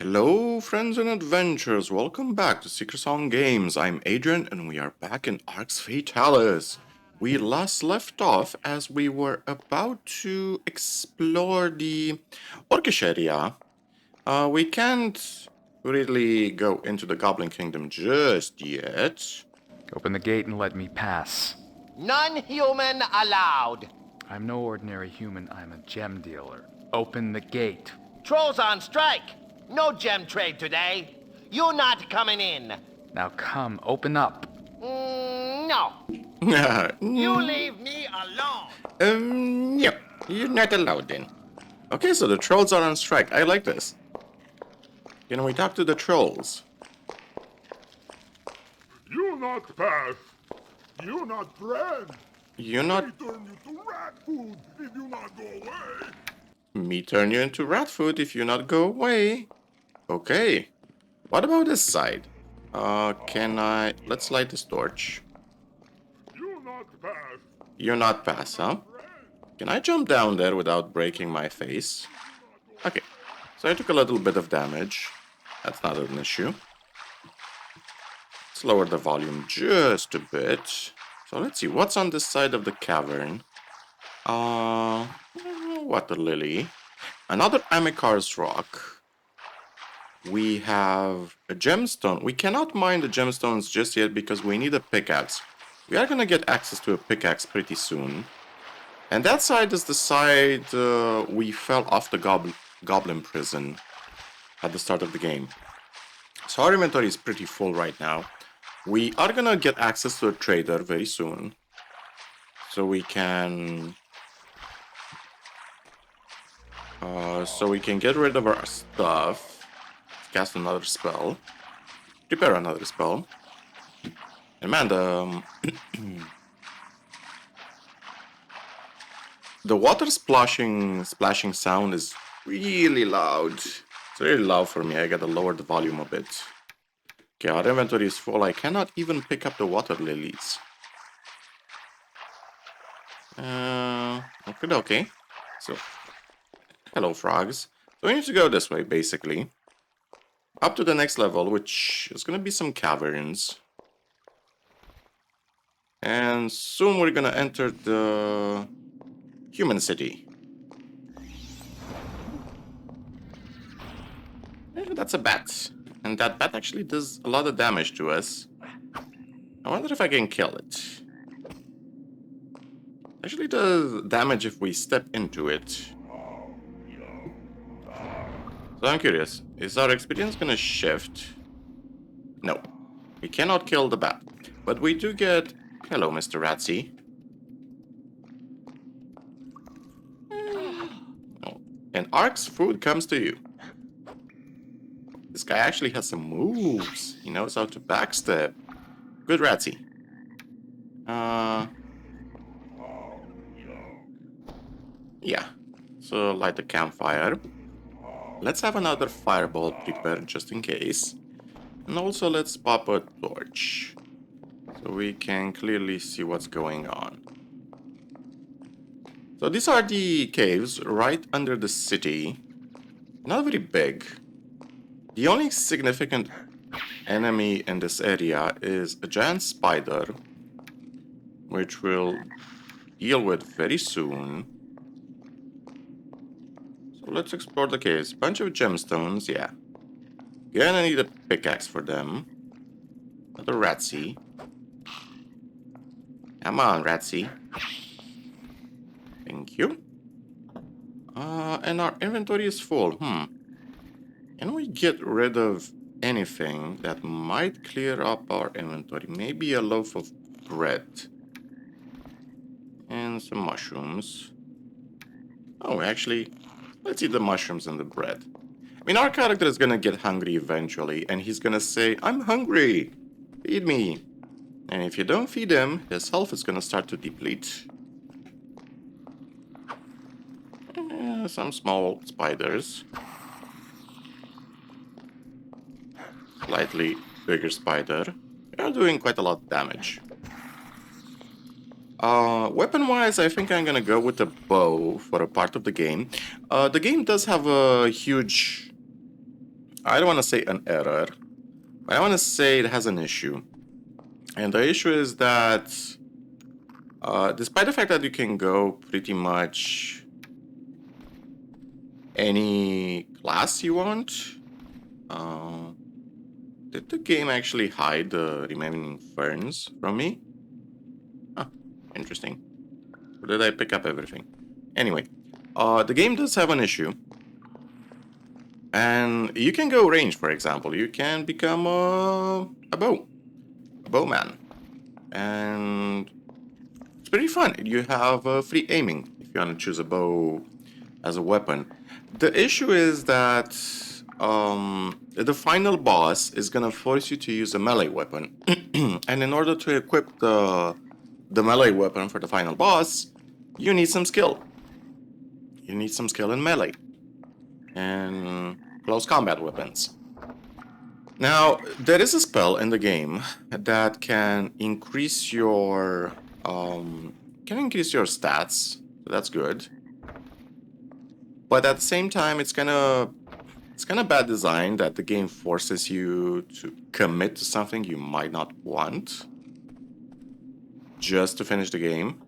Hello, friends and adventurers. Welcome back to Secret Song Games. I'm Adrian, and we are back in Arx Fatalis. We last left off as we were about to explore the Orcish area. We can't really go into the Goblin Kingdom just yet. Open the gate and let me pass. Non-human allowed. I'm no ordinary human, I'm a gem dealer. Open the gate. Trolls on strike. No gem trade today. You not coming in. Now come, open up. No. You leave me alone. Yep, you're not allowed then. Okay, so the trolls are on strike. I like this. Can we talk to the trolls? You not pass. You not friend. You're not... We turn you to rat food if you not go away. Me turn you into rat food if you not go away. Okay. What about this side? Can I... Let's light this torch. You not pass. You're not pass, huh? Can I jump down there without breaking my face? Okay. So I took a little bit of damage. That's not an issue. Let's lower the volume just a bit. So let's see, what's on this side of the cavern? Water lily. Another Amicar's rock. We have a gemstone. We cannot mine the gemstones just yet because we need a pickaxe. We are gonna get access to a pickaxe pretty soon. And that side is the side we fell off the goblin prison at the start of the game. So our inventory is pretty full right now. We are gonna get access to a trader very soon. So we can... get rid of our stuff. Cast another spell. Prepare another spell. And man, the water splashing sound is really loud. It's really loud for me. I gotta lower the volume a bit. Okay, our inventory is full. I cannot even pick up the water lilies. Okay. So, hello, frogs. So we need to go this way, basically. Up to the next level, which is gonna be some caverns. And soon we're gonna enter the human city. That's a bat. And that bat actually does a lot of damage to us. I wonder if I can kill it. Actually does damage if we step into it. So I'm curious, is our experience gonna shift? No. We cannot kill the bat. But we do get... Hello, Mr. Ratsy. Oh. And Ark's food comes to you. This guy actually has some moves. He knows how to backstep. Good Ratsy. Yeah. So light the campfire. Let's have another fireball prepared just in case. And also let's pop a torch. So we can clearly see what's going on. So these are the caves right under the city. Not very big. The only significant enemy in this area is a giant spider, which we'll deal with very soon. So let's explore the caves. Bunch of gemstones, yeah. Gonna need a pickaxe for them. Another Ratsy. Come on, Ratsy. Thank you. And our inventory is full. Can we get rid of anything that might clear up our inventory? Maybe a loaf of bread. And some mushrooms. Oh, actually, let's eat the mushrooms and the bread. I mean, our character is gonna get hungry eventually, and he's gonna say, I'm hungry! Feed me! And if you don't feed him, his health is gonna start to deplete. Some small spiders. Slightly bigger spider. They're doing quite a lot of damage. Weapon-wise, I think I'm gonna go with a bow for a part of the game. The game does have a huge I don't want to say an error, but I want to say it has an issue. And the issue is that despite the fact that you can go pretty much any class you want, did the game actually hide the remaining ferns from me? Huh, interesting. Or did I pick up everything? Anyway, the game does have an issue. And you can go range, for example. You can become a bowman. And it's pretty fun. You have free aiming if you want to choose a bow as a weapon. The issue is that the final boss is going to force you to use a melee weapon. And in order to equip the melee weapon for the final boss, you need some skill. You need some skill in melee and close combat weapons. Now, there is a spell in the game that can increase your stats. So that's good. But at the same time, it's kind of bad design that the game forces you to commit to something you might not want just to finish the game.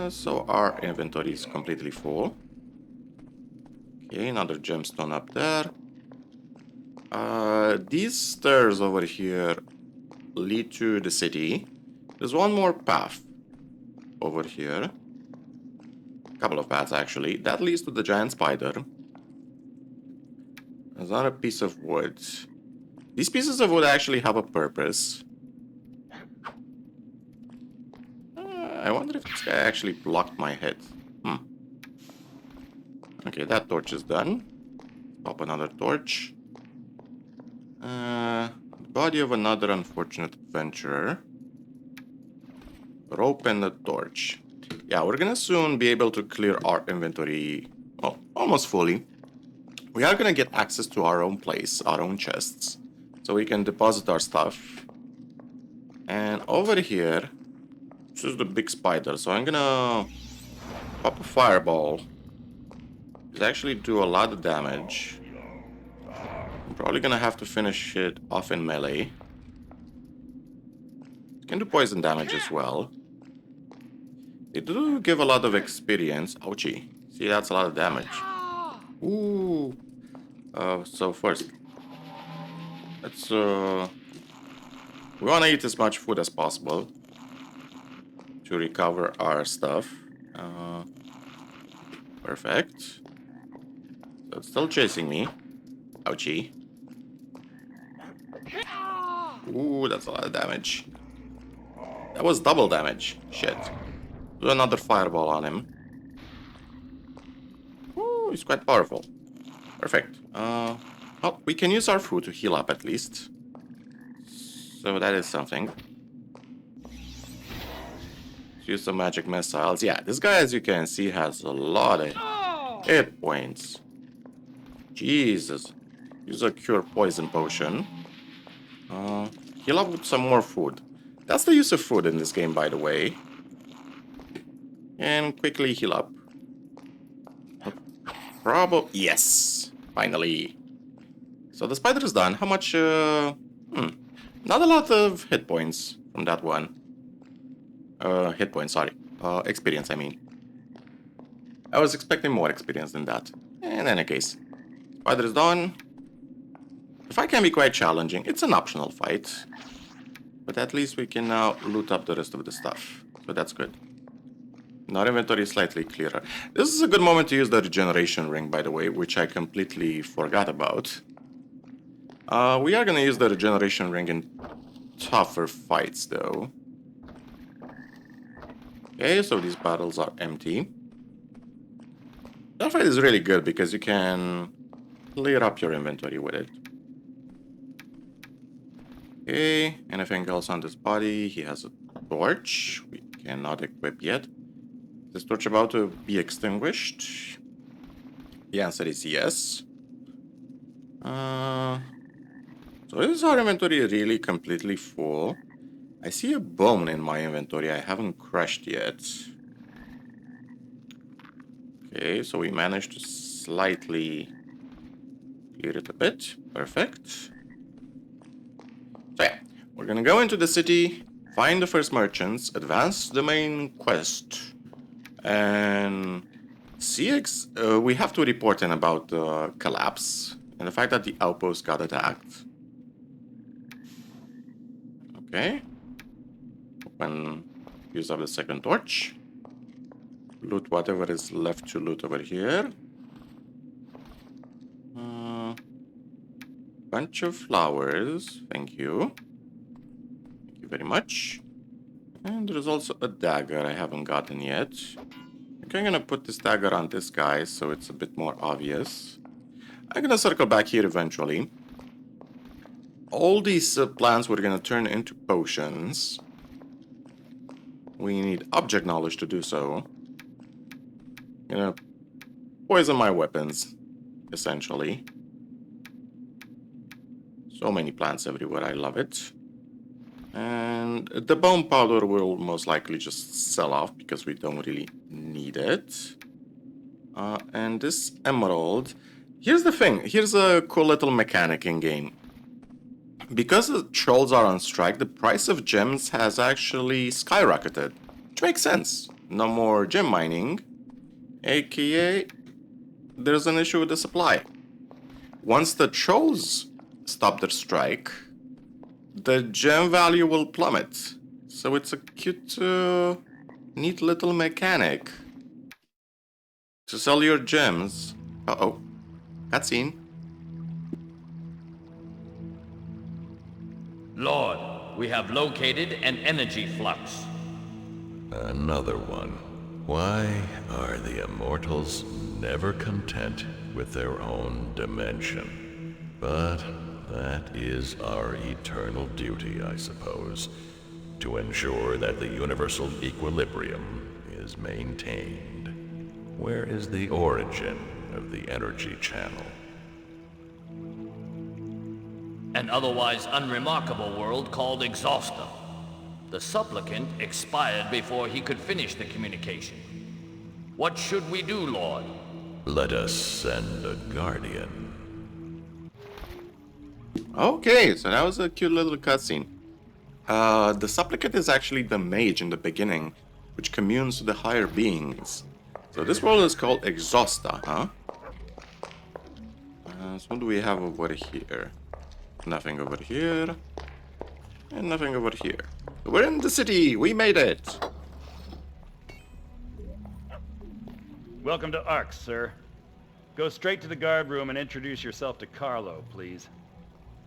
So our inventory is completely full. Okay, another gemstone up there. These stairs over here lead to the city. There's one more path over here. A couple of paths, actually. That leads to the giant spider. There's another piece of wood. These pieces of wood actually have a purpose. I wonder if this guy actually blocked my head. Okay, that torch is done. Pop another torch. Body of another unfortunate adventurer. Rope and a torch. Yeah, we're gonna soon be able to clear our inventory, well, almost fully. We are gonna get access to our own place, our own chests, so we can deposit our stuff. And over here, this is the big spider, so I'm gonna pop a fireball. It actually do a lot of damage. I'm probably gonna have to finish it off in melee. It can do poison damage as well. They do give a lot of experience. Ouchie. See, that's a lot of damage. Ooh. So first, let's we wanna eat as much food as possible to recover our stuff. Perfect. So it's still chasing me. Ouchie. Ooh, that's a lot of damage. That was double damage. Shit. Do another fireball on him. Ooh, he's quite powerful. Perfect. Well, we can use our food to heal up at least. So that is something. Let's use some magic missiles. Yeah, this guy, as you can see, has a lot of hit points. Jesus. Use a cure poison potion. Heal up with some more food. That's the use of food in this game, by the way. And quickly heal up. Probably. Yes! Finally. So the spider is done. How much? Not a lot of hit points from that one. Hit points, sorry. Experience, I mean. I was expecting more experience than that. In any case. Spider is done. The fight can be quite challenging. It's an optional fight. But at least we can now loot up the rest of the stuff. So that's good. Our inventory is slightly clearer. This is a good moment to use the regeneration ring, by the way, which I completely forgot about. We are going to use the regeneration ring in tougher fights, though. Okay, so these battles are empty. That fight is really good because you can clear up your inventory with it. Okay, anything else on this body? He has a torch. We cannot equip yet. Is this torch about to be extinguished? The answer is yes. So is our inventory really completely full? I see a bone in my inventory I haven't crushed yet. Okay, so we managed to slightly clear it a bit. Perfect. So yeah, we're gonna go into the city, find the first merchants, advance the main quest, and we have to report in about the collapse and the fact that the outpost got attacked. Okay. Open, use of the second torch. Loot whatever is left to loot over here. Bunch of flowers. Thank you. Thank you very much. And there's also a dagger I haven't gotten yet. Okay, I'm gonna put this dagger on this guy so it's a bit more obvious. I'm gonna circle back here eventually. All these plants we're gonna turn into potions. We need object knowledge to do so. Gonna poison my weapons, essentially. So many plants everywhere, I love it. And the bone powder will most likely just sell off because we don't really need it. And this emerald. Here's the thing. Here's a cool little mechanic in game. Because the trolls are on strike, the price of gems has actually skyrocketed. Which makes sense. No more gem mining. AKA, there's an issue with the supply. Once the trolls stop their strike, the gem value will plummet. So it's a cute, neat little mechanic. To sell your gems. Uh-oh. Cutscene. Lord, we have located an energy flux. Another one. Why are the immortals never content with their own dimension? But that is our eternal duty, I suppose, to ensure that the universal equilibrium is maintained. Where is the origin of the energy channel? An otherwise unremarkable world called Exhauster. The supplicant expired before he could finish the communication. What should we do, Lord? Let us send a guardian. Okay, so that was a cute little cutscene. The supplicant is actually the mage in the beginning, which communes with the higher beings. So this world is called Exhausta, huh? So what do we have over here? Nothing over here. And nothing over here. We're in the city! We made it! Welcome to Arx, sir. Go straight to the guard room and introduce yourself to Carlo, please.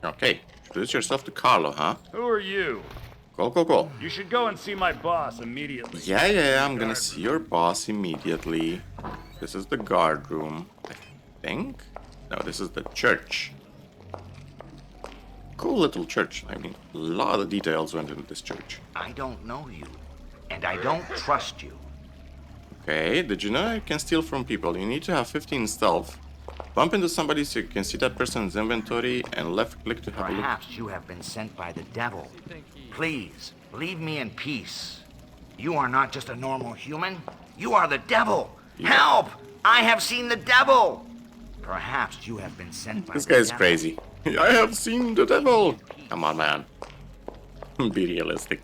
Okay, introduce yourself to Carlo, huh? Who are you? Go. You should go and see my boss immediately. Yeah, I'm gonna see your boss immediately. This is the guard room, I think? No, this is the church. Cool little church. I mean, a lot of details went into this church. I don't know you, and I don't trust you. Okay, did you know you can steal from people? You need to have 15 stealth. Bump into somebody so you can see that person's inventory and left click to have a look. Perhaps you have been sent by the devil. Please, leave me in peace. You are not just a normal human. You are the devil. Yeah. Help! I have seen the devil. Perhaps you have been sent by This the guy's devil. crazy. I have seen the devil. Come on, man. Be realistic.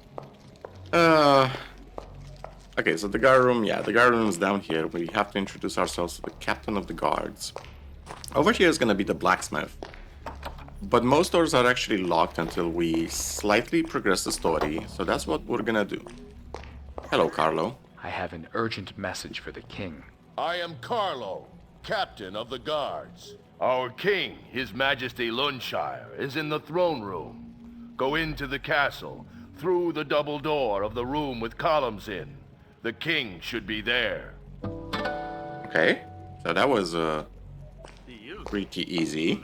Okay, so the guard room, the guard room is down here. We have to introduce ourselves to the captain of the guards. Over here is gonna be the blacksmith. But most doors are actually locked until we slightly progress the story, so that's what we're gonna do. Hello, Carlo. I have an urgent message for the king. I am Carlo, captain of the guards. Our king, His Majesty Lunshire, is in the throne room. Go into the castle, through the double door of the room with columns in. The king should be there. Okay, so that was pretty easy.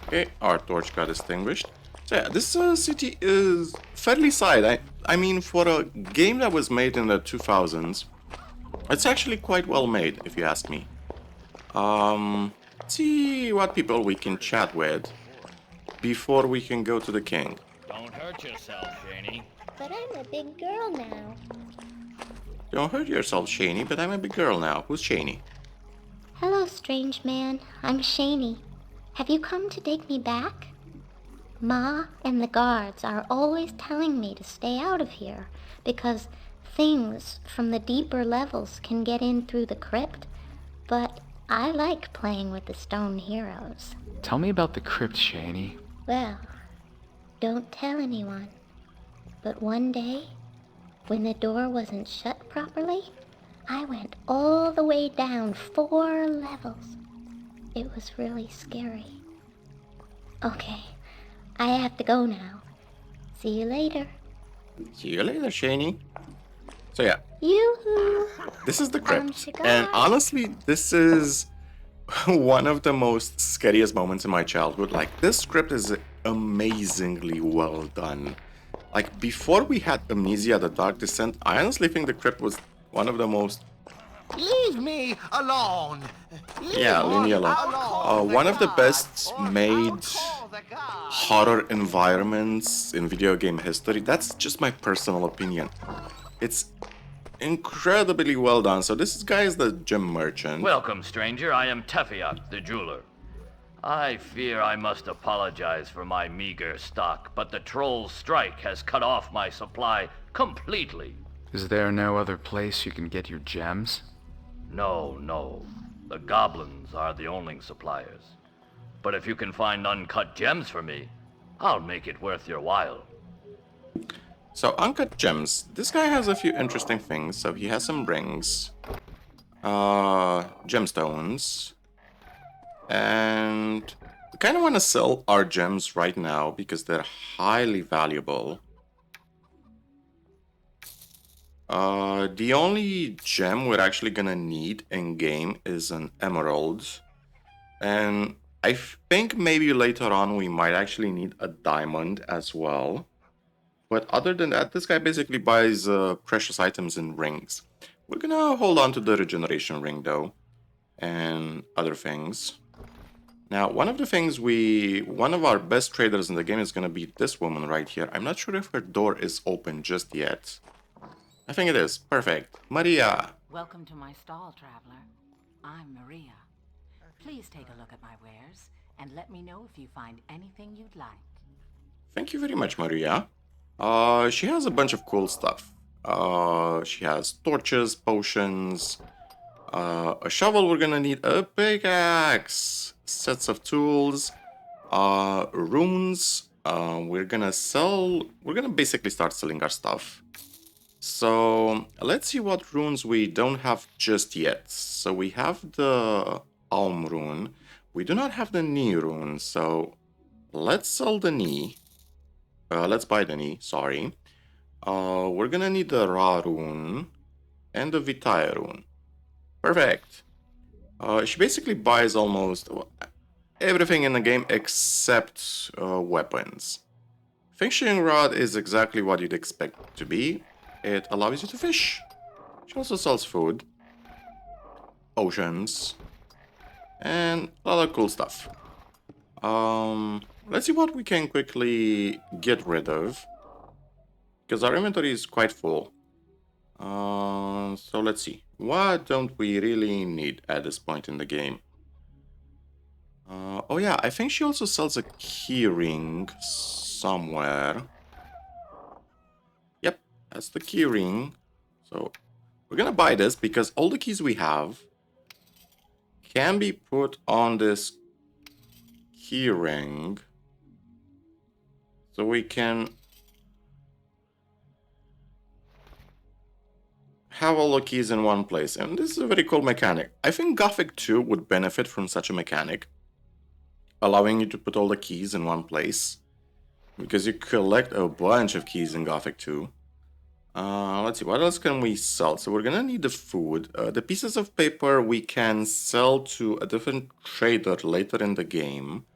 Okay, our torch got extinguished. So yeah, this city is fairly sized. I mean, for a game that was made in the 2000s, it's actually quite well made, if you ask me. Let's see what people we can chat with before we can go to the king. Don't hurt yourself, Shani. But I'm a big girl now. Don't hurt yourself, Shani, but I'm a big girl now. Who's Shani? Hello, strange man. I'm Shani. Have you come to take me back? Ma and the guards are always telling me to stay out of here because things from the deeper levels can get in through the crypt, but I like playing with the stone heroes. Tell me about the crypt, Shani. Well, don't tell anyone. But one day, when the door wasn't shut properly, I went all the way down 4 levels. It was really scary. Okay, I have to go now. See you later. See you later, Shani. So yeah, Yoo-hoo! this is the Am crypt. Shaegar. And honestly, this is one of the most scariest moments in my childhood. Like, this script is amazingly well done. Like, before we had Amnesia, The Dark Descent, I honestly think the crypt was one of the most... Leave me alone! Yeah, leave me alone. One of the best made horror environments in video game history. That's just my personal opinion. It's incredibly well done. So this guy is the gem merchant. Welcome, stranger. I am Tefiak, the jeweler. I fear I must apologize for my meager stock, but the troll's strike has cut off my supply completely. Is there no other place you can get your gems? No. The goblins are the only suppliers. But if you can find uncut gems for me, I'll make it worth your while. So, uncut gems. This guy has a few interesting things. So he has some rings, gemstones, and we kind of want to sell our gems right now because they're highly valuable. The only gem we're actually gonna need in game is an emerald, and I think maybe later on we might actually need a diamond as well. But other than that, this guy basically buys precious items and rings. We're gonna hold on to the regeneration ring though, and other things. Now, one of our best traders in the game is gonna be this woman right here. I'm not sure if her door is open just yet. I think it is. Perfect. Maria. Welcome to my stall, traveler. I'm Maria. Please take a look at my wares and let me know if you find anything you'd like. Thank you very much, Maria. She has a bunch of cool stuff. She has torches, potions, a shovel we're gonna need, a pickaxe, sets of tools, runes. We're gonna basically start selling our stuff. So let's see what runes we don't have just yet. So we have the Alm rune. We do not have the Knee rune, so let's sell the Knee. Let's buy the Knee, sorry. We're gonna need the Ra rune and the Vitae rune. Perfect. She basically buys almost everything in the game except weapons. Fishing rod is exactly what you'd expect it to be. It allows you to fish. She also sells food, potions, and a lot of cool stuff. Let's see what we can quickly get rid of, because our inventory is quite full. So let's see. What don't we really need at this point in the game? Oh yeah, I think she also sells a key ring somewhere. Yep, that's the key ring. So we're gonna buy this because all the keys we have can be put on this key ring. So we can have all the keys in one place. And this is a very cool mechanic. I think Gothic 2 would benefit from such a mechanic, allowing you to put all the keys in one place, because you collect a bunch of keys in Gothic 2. Let's see, what else can we sell? So we're gonna need the food. The pieces of paper we can sell to a different trader later in the game.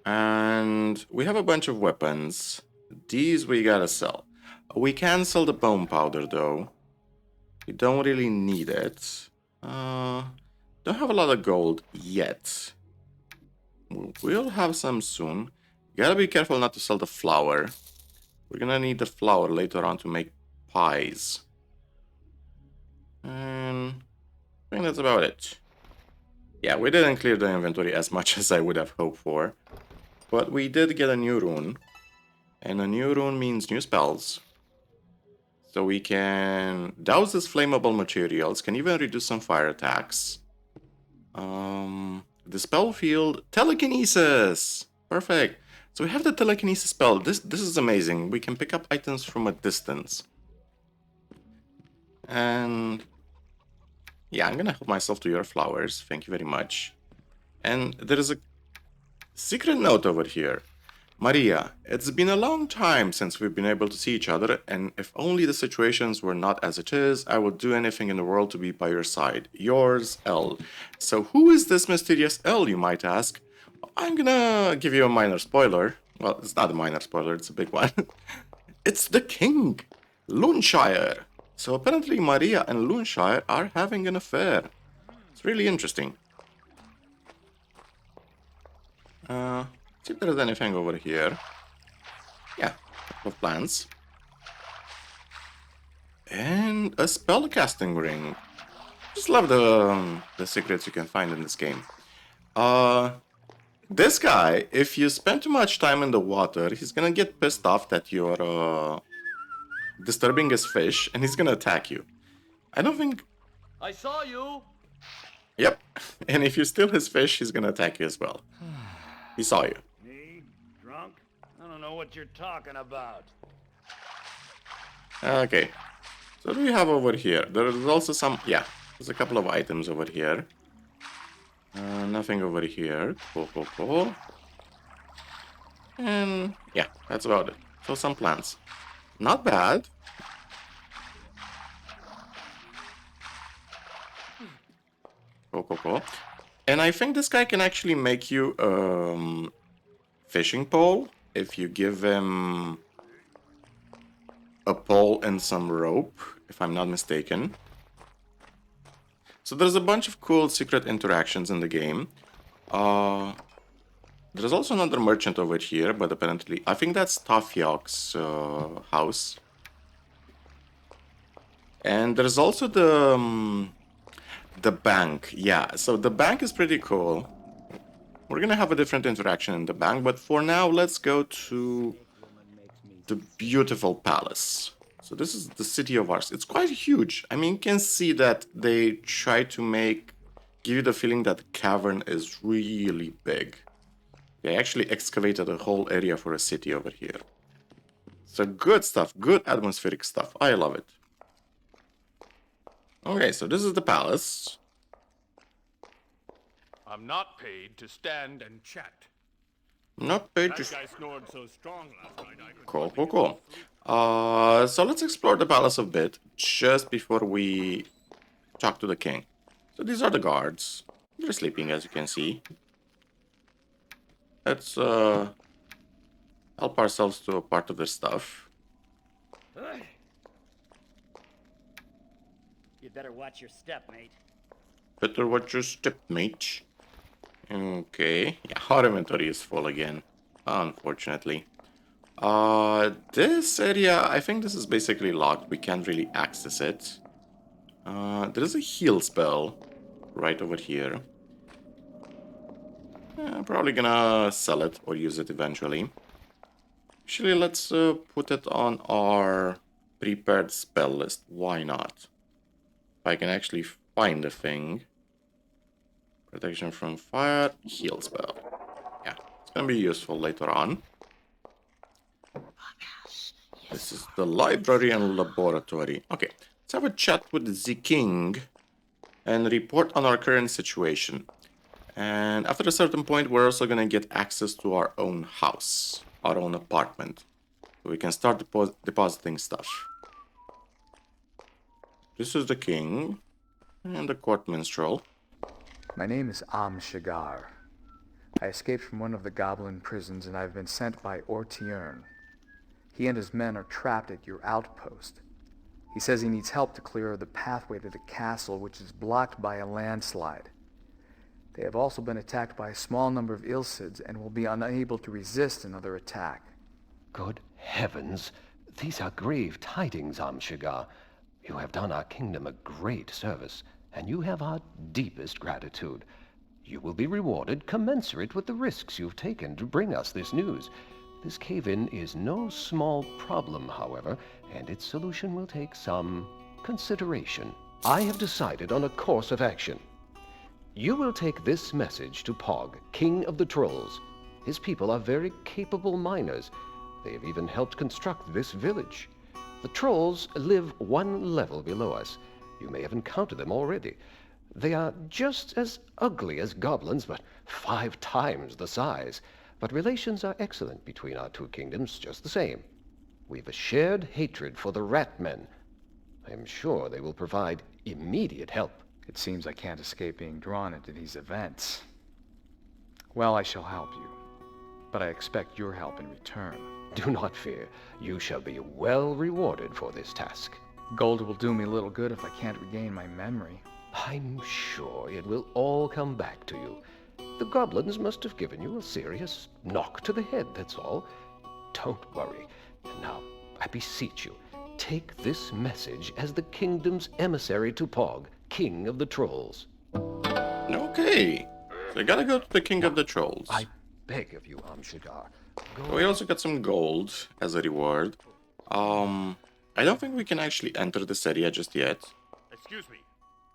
And we have a bunch of weapons. These we gotta sell. We can sell the bone powder though. We don't really need it. Don't have a lot of gold yet. We'll have some soon. Gotta be careful not to sell the flour. We're gonna need the flour later on to make pies. And I think that's about it. Yeah, we didn't clear the inventory as much as I would have hoped for. But we did get a new rune. And a new rune means new spells. So we can douse this flammable materials, can even reduce some fire attacks. The spell field, telekinesis! Perfect. So we have the telekinesis spell. This is amazing. We can pick up items from a distance. And yeah, I'm gonna help myself to your flowers. Thank you very much. And there is a secret note over here. Maria, it's been a long time since we've been able to see each other, and if only the situations were not as it is, I would do anything in the world to be by your side. Yours, L. So who is this mysterious L, you might ask? I'm gonna give you a minor spoiler. Well, it's not a minor spoiler, it's a big one. It's the king, Loonshire. So apparently Maria and Loonshire are having an affair. It's really interesting. See if there's anything over here. Yeah, a couple of plants. And a spellcasting ring. Just love the secrets you can find in this game. This guy, if you spend too much time in the water, he's gonna get pissed off that you're disturbing his fish, and he's gonna attack you. I don't think... I saw you! Yep, and if you steal his fish, he's gonna attack you as well. He saw you. Me? Drunk? I don't know what you're talking about. Okay, so what do we have over here? There's also some... Yeah, there's a couple of items over here. Nothing over here. Cool. And yeah, that's about it. So some plants. Not bad. Cool. And I think this guy can actually make you fishing pole if you give him a pole and some rope, if I'm not mistaken. So there's a bunch of cool secret interactions in the game. There's also another merchant over here, but apparently I think that's Tafyok's house. And there's also the bank. Yeah, so the bank is pretty cool. We're gonna have a different interaction in the bank, but for now, let's go to the beautiful palace. So this is the city of Arx. It's quite huge. I mean, you can see that they try to give you the feeling that the cavern is really big. They actually excavated a whole area for a city over here. So good stuff, good atmospheric stuff. I love it. Okay, so this is the palace. I'm not paid to stand and chat. Not paid to... Guy snored so strong last night I could... Cool. So let's explore the palace a bit, just before we talk to the king. So these are the guards. They're sleeping, as you can see. Let's help ourselves to a part of their stuff. You'd better watch your step, mate. Better watch your step, mate. Okay. Yeah, our inventory is full again, unfortunately. This area, I think this is basically locked. We can't really access it. There is a heal spell right over here. I'm probably gonna sell it or use it eventually. Actually, let's put it on our prepared spell list. Why not? If I can actually find the thing. Protection from fire, heal spell. Yeah, it's gonna be useful later on. This is the library and laboratory. Okay, let's have a chat with the king and report on our current situation. And after a certain point, we're also gonna get access to our own house, our own apartment. So we can start depositing stuff. This is the king and the court minstrel. My name is Am Shaegar. I escaped from one of the goblin prisons and I've been sent by Ortiern. He and his men are trapped at your outpost. He says he needs help to clear the pathway to the castle, which is blocked by a landslide. They have also been attacked by a small number of Ilsids and will be unable to resist another attack. Good heavens, these are grave tidings, Am Shaegar. You have done our kingdom a great service, and you have our deepest gratitude. You will be rewarded commensurate with the risks you've taken to bring us this news. This cave-in is no small problem, however, and its solution will take some consideration. I have decided on a course of action. You will take this message to Pog, King of the Trolls. His people are very capable miners. They have even helped construct this village. The trolls live one level below us. You may have encountered them already. They are just as ugly as goblins, but 5 times the size. But relations are excellent between our two kingdoms, just the same. We've a shared hatred for the rat men. I am sure they will provide immediate help. It seems I can't escape being drawn into these events. Well, I shall help you, but I expect your help in return. Do not fear. You shall be well rewarded for this task. Gold will do me little good if I can't regain my memory. I'm sure it will all come back to you. The goblins must have given you a serious knock to the head, that's all. Don't worry. And now, I beseech you, take this message as the kingdom's emissary to Pog, King of the Trolls. Okay. So I gotta go to the King of the Trolls. I beg of you, Am Shaegar. We also got some gold as a reward. I don't think we can actually enter this area just yet. Excuse me.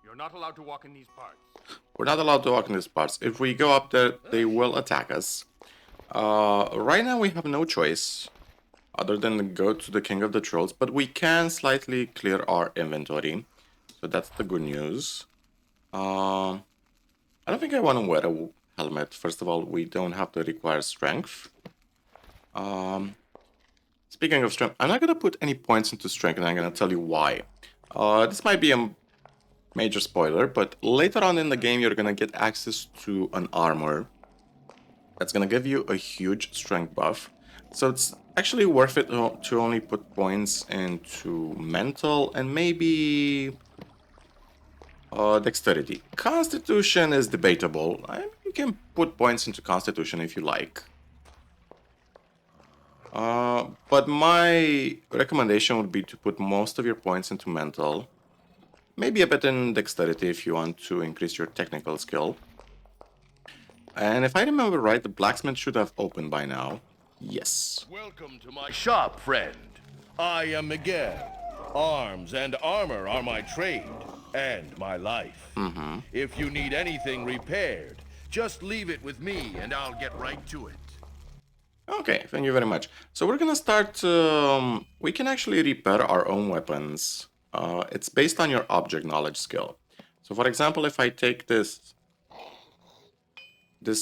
You're not allowed to walk in these parts. We're not allowed to walk in these parts. If we go up there, they will attack us. Right now we have no choice other than go to the King of the Trolls, but we can slightly clear our inventory. So that's the good news. I don't think I want to wear a helmet. First of all, we don't have to require strength. Speaking of strength, I'm not going to put any points into strength, and I'm going to tell you why. This might be a major spoiler, but later on in the game, you're going to get access to an armor that's going to give you a huge strength buff. So it's actually worth it to only put points into mental and maybe dexterity. Constitution is debatable. You can put points into Constitution if you like. But my recommendation would be to put most of your points into mental. Maybe a bit in dexterity if you want to increase your technical skill. And if I remember right, the blacksmith should have opened by now. Yes. Welcome to my shop, friend. I am Miguel. Arms and armor are my trade and my life. If you need anything repaired, just leave it with me and I'll get right to it. Okay, thank you very much. So we're gonna start, we can actually repair our own weapons. It's based on your object knowledge skill. So for example, if I take this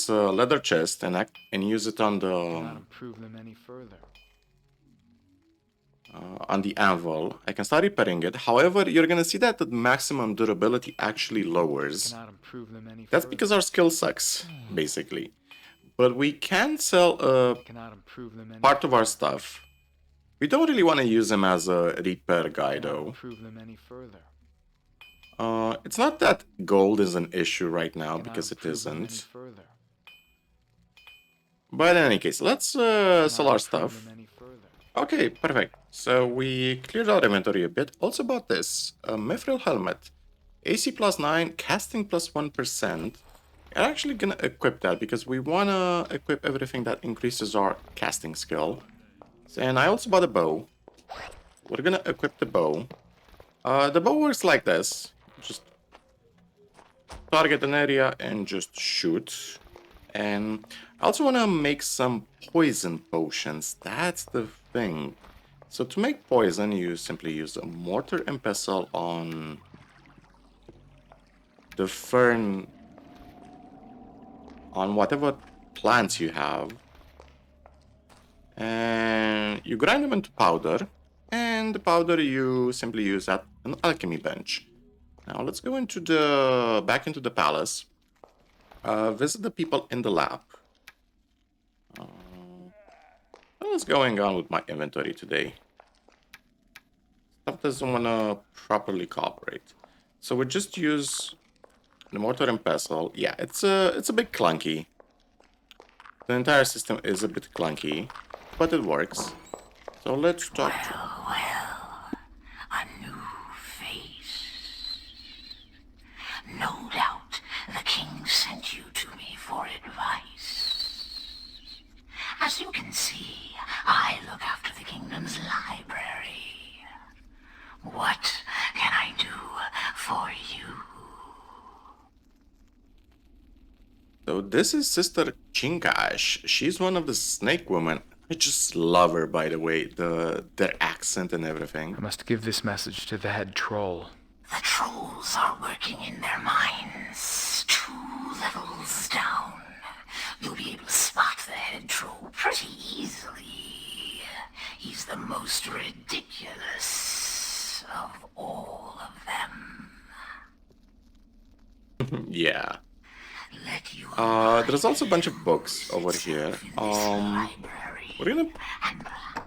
leather chest and use it on the Cannot improve them any further. On the anvil, I can start repairing it. However, you're gonna see that the maximum durability actually lowers. Cannot improve them any That's further. because our skill sucks, basically. But we can sell Cannot improve them any part of our stuff. We don't really want to use them as a repair guy, Cannot though. improve them any further. It's not that gold is an issue right now, Cannot because it improve them any isn't. further. But in any case, let's sell our Cannot stuff. improve them any further. Okay, perfect. So we cleared our inventory a bit. Also bought this, a mithril helmet. AC plus 9, casting plus 1%. I'm actually gonna equip that because we wanna equip everything that increases our casting skill. And I also bought a bow. We're gonna equip the bow. The bow works like this. Just target an area and just shoot. And I also want to make some poison potions. That's the thing. So to make poison, you simply use a mortar and pestle on the fern, on whatever plants you have. And you grind them into powder. And the powder you simply use at an alchemy bench. Now let's go back into the palace. Visit the people in the lab. What's going on with my inventory today? Stuff doesn't want to properly cooperate. So we just use the mortar and pestle. Yeah, it's a bit clunky. The entire system is a bit clunky, but it works. So let's talk to... Well, a new face. No doubt the king sent you to As you can see, I look after the kingdom's library. What can I do for you? So this is Sister Chingash. She's one of the snake women. I just love her, by the way, their accent and everything. I must give this message to the head troll. The trolls are working in their mines, 2 levels down. You'll be able to spot the head troll pretty easily. He's the most ridiculous of all of them. Yeah. Let you There's also a bunch of books over here. We're gonna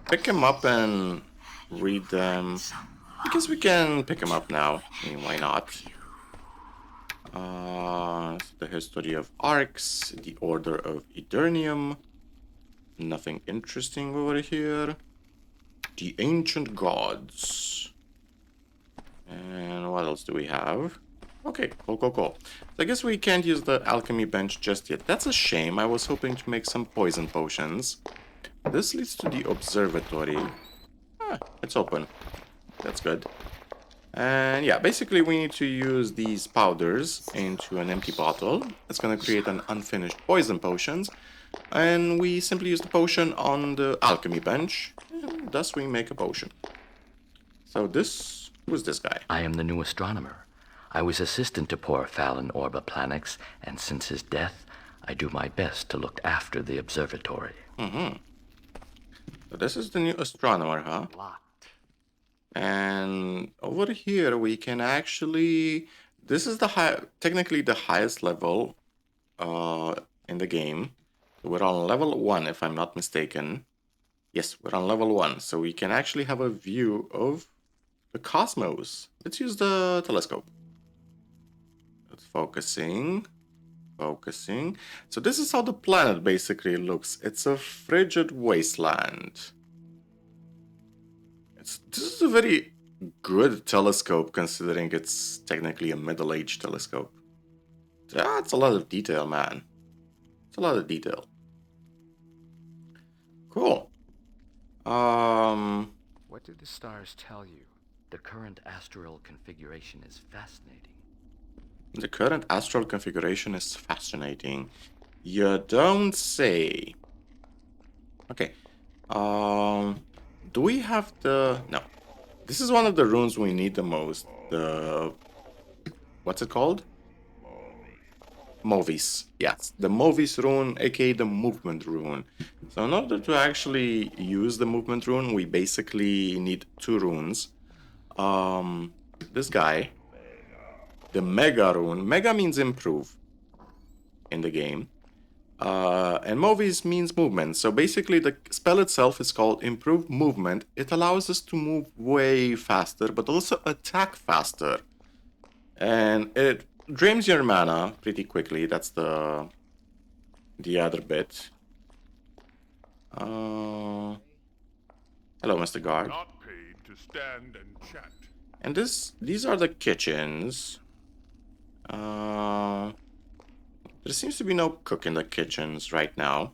pick them up and read them. I guess we can pick them up now. I mean, why not? The history of Arx, the Order of Eternium. Nothing interesting over here. The Ancient Gods. And what else do we have? Okay, cool. So I guess we can't use the alchemy bench just yet. That's a shame. I was hoping to make some poison potions. This leads to the observatory. It's open. That's good. And yeah, basically we need to use these powders into an empty bottle. It's going to create an unfinished poison potions. And we simply use the potion on the alchemy bench. And thus we make a potion. So who's this guy? I am the new astronomer. I was assistant to poor Fallon Orba Planix, and since his death, I do my best to look after the observatory. So this is the new astronomer, huh? And over here we can actually... This is technically the highest level in the game. We're on level 1, if I'm not mistaken. Yes, we're on level 1, so we can actually have a view of the cosmos. Let's use the telescope. It's focusing. So this is how the planet basically looks. It's a frigid wasteland. This is a very good telescope, considering it's technically a middle-aged telescope. That's a lot of detail, man. It's a lot of detail. Cool. What did the stars tell you? The current astral configuration is fascinating. The current astral configuration is fascinating. You don't say. Okay. Do we have the... No. This is one of the runes we need the most. The... What's it called? Movies. Yes. The movies rune, aka the movement rune. So in order to actually use the movement rune, we basically need 2 runes. This guy. The Mega rune. Mega means improve in the game. And movies means movement. So basically the spell itself is called Improve Movement. It allows us to move way faster, but also attack faster. And it drains your mana pretty quickly. That's the other bit. Hello, Mr. Guard. Not paid to stand and chat. And these are the kitchens. There seems to be no cook in the kitchens right now.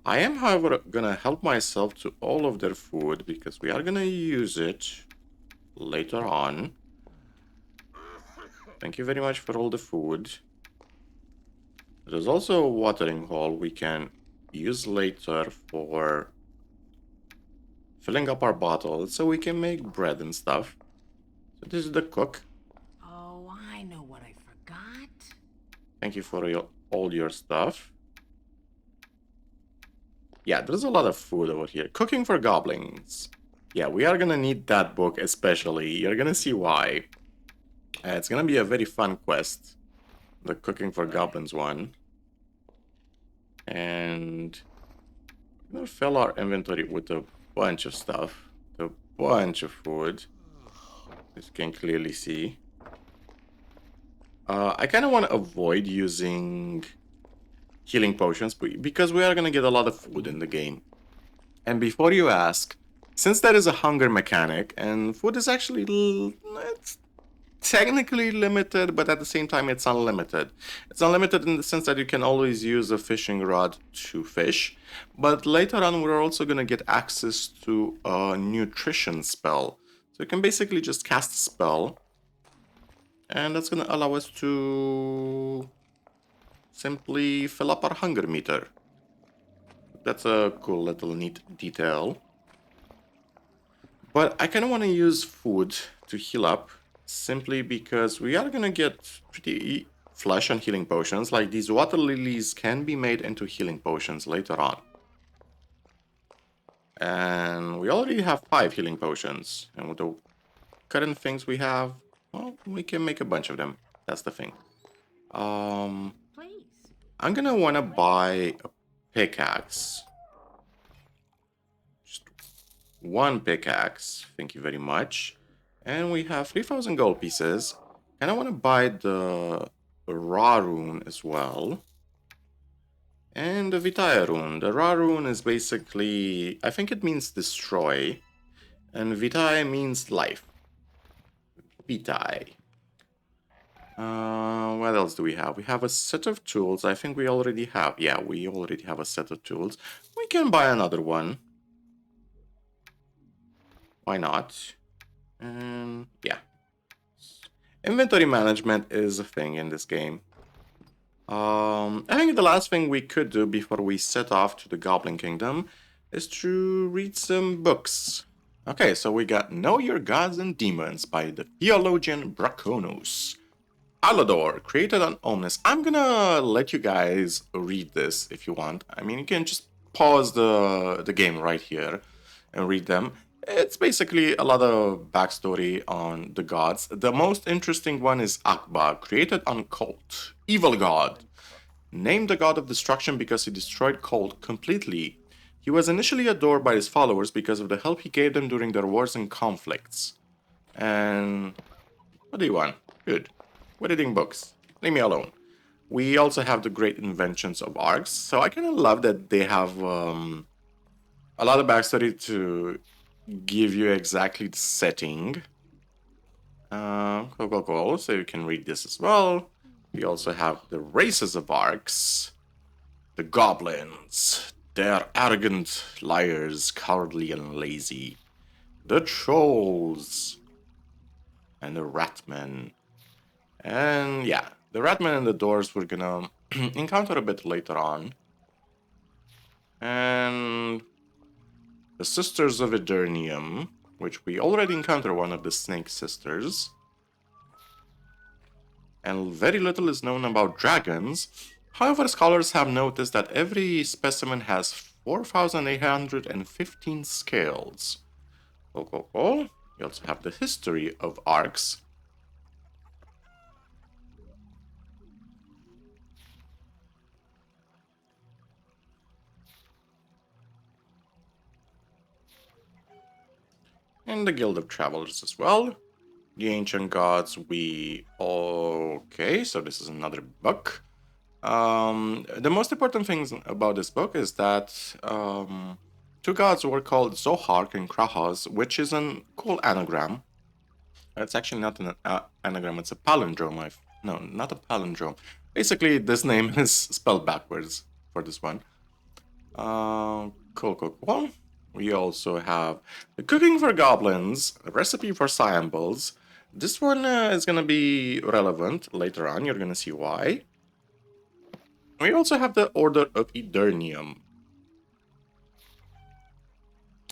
I am, however, gonna help myself to all of their food because we are gonna use it later on. Thank you very much for all the food. There's also a watering hole we can use later for filling up our bottles so we can make bread and stuff. So this is the cook. Oh, I know what I forgot. Thank you for all your stuff. Yeah, there's a lot of food over here. Cooking for goblins. Yeah, we are gonna need that book especially. You're gonna see why. It's gonna be a very fun quest. The cooking for goblins one. And we're gonna fill our inventory with a bunch of stuff. A bunch of food. As you can clearly see. I kind of want to avoid using healing potions because we are going to get a lot of food in the game. And before you ask, since there is a hunger mechanic and food is actually... technically limited, but at the same time it's unlimited. It's unlimited in the sense that you can always use a fishing rod to fish, but later on we're also going to get access to a nutrition spell. So you can basically just cast a spell, and that's going to allow us to simply fill up our hunger meter. That's a cool little neat detail. But I kind of want to use food to heal up, simply because we are going to get pretty flesh and healing potions. Like, these water lilies can be made into healing potions later on. And we already have 5 healing potions. And with the current things we have, well, we can make a bunch of them. That's the thing. I'm going to want to buy a pickaxe. Just 1 pickaxe. Thank you very much. And we have 3,000 gold pieces. And I want to buy the raw rune as well. And the Vitae rune. The raw rune is basically, I think it means destroy. And Vitae means life. Vitae. What else do we have? We have a set of tools. I think we already have. Yeah, we already have a set of tools. We can buy another one. Why not? And yeah. Inventory management is a thing in this game. I think the last thing we could do before we set off to the Goblin Kingdom is to read some books. Okay, so we got Know Your Gods and Demons by the theologian Braconus. Alador, created on Omnis. I'm gonna let you guys read this if you want. I mean, you can just pause the game right here and read them. It's basically a lot of backstory on the gods. The most interesting one is Akba, created on Colt, evil god. Named the god of destruction because he destroyed Colt completely. He was initially adored by his followers because of the help he gave them during their wars and conflicts. And what do you want? Good. We're reading books. Leave me alone. We also have the great inventions of Arx. So I kind of love that they have a lot of backstory to give you exactly the setting. Cool. So you can read this as well. We also have the races of Arx. The goblins. They're arrogant, liars, cowardly, and lazy. The trolls. And the ratmen. And yeah, the ratmen and the dwarves we're gonna encounter a bit later on. And the Sisters of Eternium, which we already encountered one of the Snake Sisters. And very little is known about dragons. However, scholars have noticed that every specimen has 4,815 scales. Cool. We also have the history of Arx. And the Guild of Travelers as well. The Ancient Gods, okay, so this is another book. The most important things about this book is that 2 gods were called Zohark and Krahos, which is a cool anagram. It's actually not an anagram, it's a palindrome. No, not a palindrome. Basically, this name is spelled backwards for this one. Cool. We also have the Cooking for Goblins, a recipe for Cyambles. This one is going to be relevant later on. You're going to see why. We also have the Order of Eternium.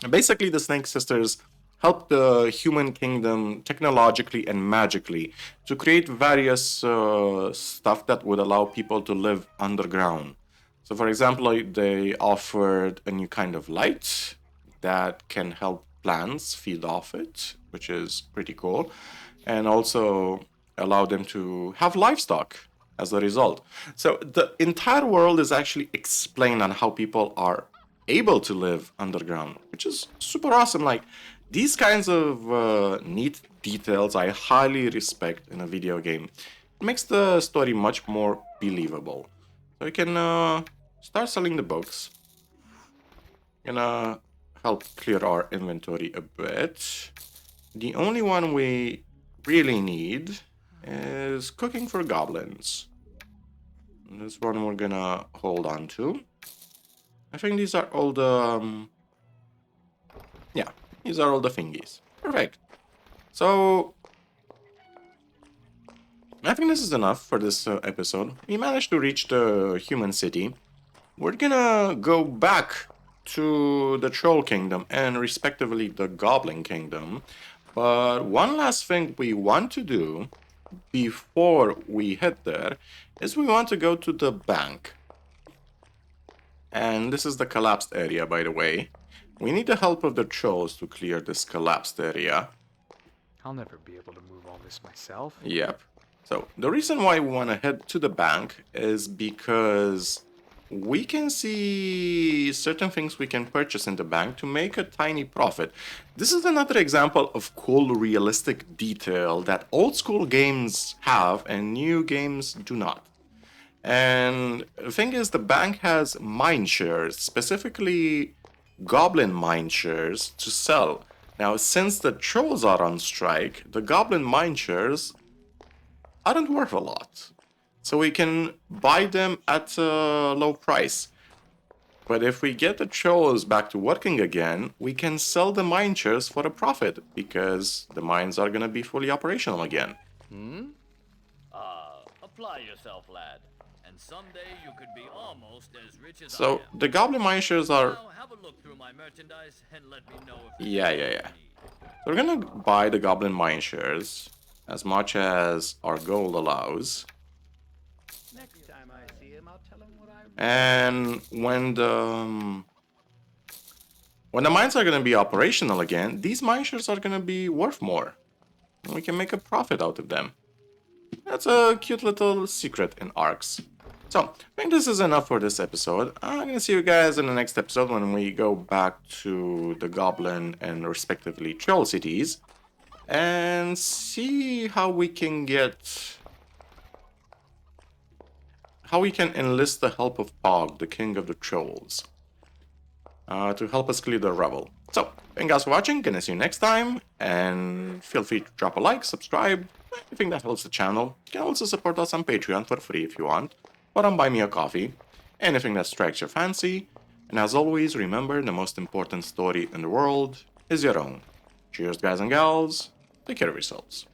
Basically, the Snake Sisters help the human kingdom technologically and magically to create various stuff that would allow people to live underground. So, for example, they offered a new kind of light that can help plants feed off it, which is pretty cool, and also allow them to have livestock as a result. So the entire world is actually explained on how people are able to live underground, which is super awesome. Like, these kinds of neat details I highly respect in a video game. It makes the story much more believable. So you can start selling the books. Gonna help clear our inventory a bit. The only one we really need is cooking for goblins. This one we're gonna hold on to. I think these are all the... yeah, these are all the thingies. Perfect. So, I think this is enough for this episode. We managed to reach the human city. We're gonna go back to the Troll Kingdom and respectively the Goblin Kingdom. But one last thing we want to do before we head there is we want to go to the bank. And this is the collapsed area, by the way. We need the help of the trolls to clear this collapsed area. I'll never be able to move all this myself. Yep. So, the reason why we want to head to the bank is because we can see certain things we can purchase in the bank to make a tiny profit. This is another example of cool, realistic detail that old school games have and new games do not. And the thing is, the bank has mine shares, specifically goblin mine shares, to sell. Now, since the trolls are on strike, the goblin mine shares aren't worth a lot. So we can buy them at a low price. But if we get the trolls back to working again, we can sell the mine shares for a profit, because the mines are going to be fully operational again. Apply yourself, lad. And someday you could be almost as rich as I So, am. the goblin mine shares are... Now, have a look through my merchandise and let me know if Yeah. So we're going to buy the goblin mine shares as much as our gold allows. Next time I see him, I'll tell him what I... And when the mines are going to be operational again, these mine shares are going to be worth more. And we can make a profit out of them. That's a cute little secret in Arx. So, I think this is enough for this episode. I'm going to see you guys in the next episode when we go back to the Goblin and respectively Troll cities. And see how we can get... how we can enlist the help of Pog, the king of the trolls, to help us clear the rubble. So, thank you guys for watching, gonna see you next time, and feel free to drop a like, subscribe, anything that helps the channel. You can also support us on Patreon for free if you want, or on Buy Me a Coffee, anything that strikes your fancy. And as always, remember, the most important story in the world is your own. Cheers, guys and gals, take care of yourselves.